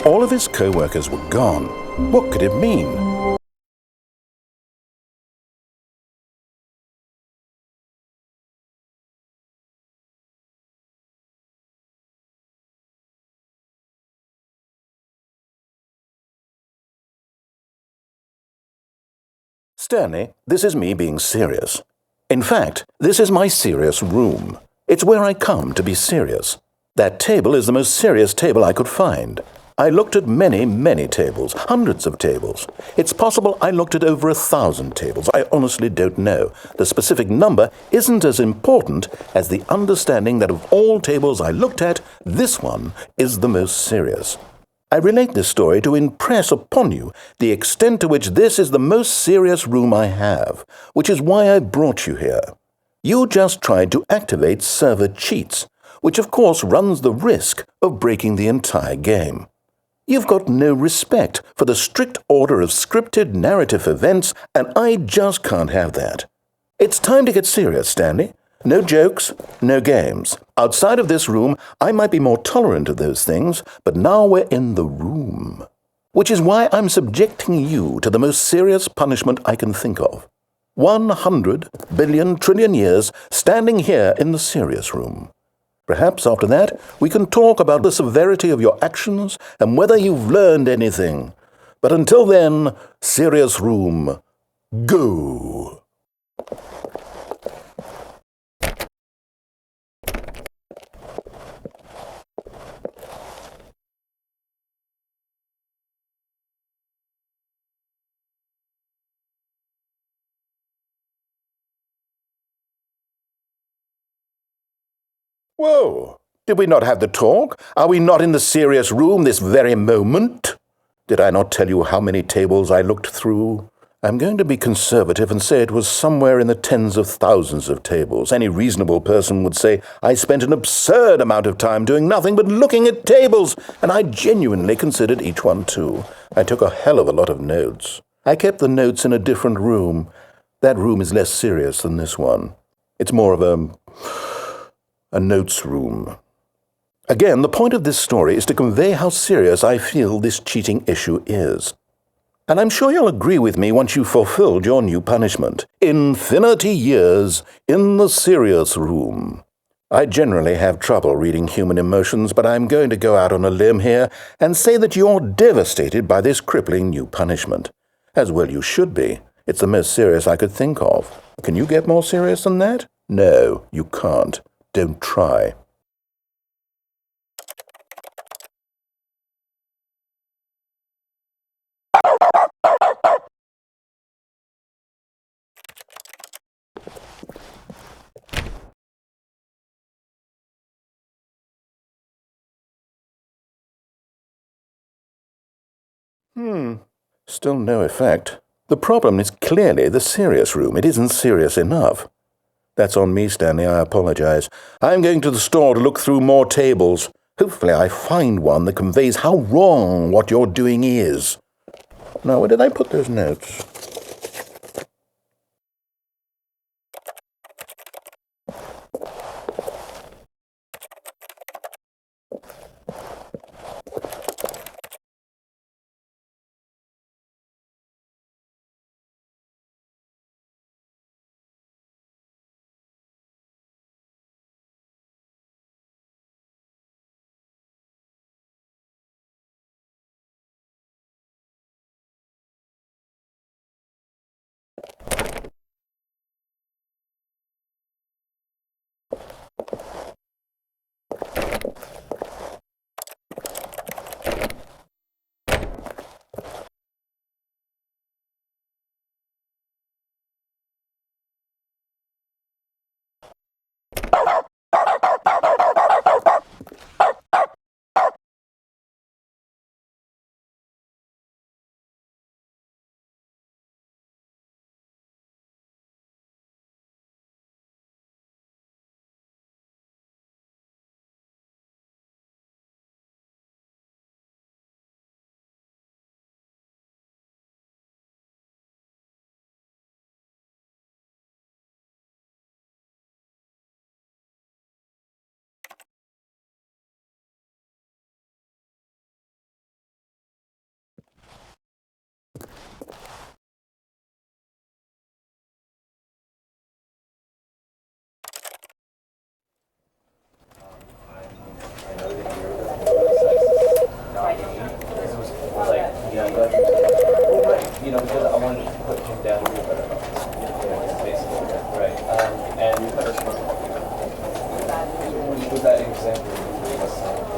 All of his co-workers were gone. What could it mean? Stanley, this is me being serious. In fact, this is my serious room. It's where I come to be serious. That table is the most serious table I could find. I looked at many, many tables, hundreds of tables. It's possible I looked at over 1,000 tables. I honestly don't know. The specific number isn't as important as the understanding that of all tables I looked at, this one is the most serious. I relate this story to impress upon you the extent to which this is the most serious room I have, which is why I brought you here. You just tried to activate server cheats, which of course runs the risk of breaking the entire game. You've got no respect for the strict order of scripted narrative events, and I just can't have that. It's time to get serious, Stanley. No jokes, no games. Outside of this room, I might be more tolerant of those things, but now we're in the room. Which is why I'm subjecting you to the most serious punishment I can think of. 100 billion trillion years standing here in the serious room. Perhaps after that, we can talk about the severity of your actions and whether you've learned anything. But until then, serious room, go! Whoa! Did we not have the talk? Are we not in the serious room this very moment? Did I not tell you how many tables I looked through? I'm going to be conservative and say it was somewhere in the tens of thousands of tables. Any reasonable person would say I spent an absurd amount of time doing nothing but looking at tables, and I genuinely considered each one too. I took a hell of a lot of notes. I kept the notes in a different room. That room is less serious than this one. It's more of a notes room. Again, the point of this story is to convey how serious I feel this cheating issue is. And I'm sure you'll agree with me once you've fulfilled your new punishment. Infinity years in the serious room. I generally have trouble reading human emotions, but I'm going to go out on a limb here and say that you're devastated by this crippling new punishment. As well you should be. It's the most serious I could think of. Can you get more serious than that? No, you can't. Don't try. Still no effect. The problem is clearly the serious room. It isn't serious enough. That's on me, Stanley. I apologize. I'm going to the store to look through more tables. Hopefully I find one that conveys how wrong what you're doing is. Now, where did I put those notes? because I wanted to put him down a little bit, basically, right? And with that example,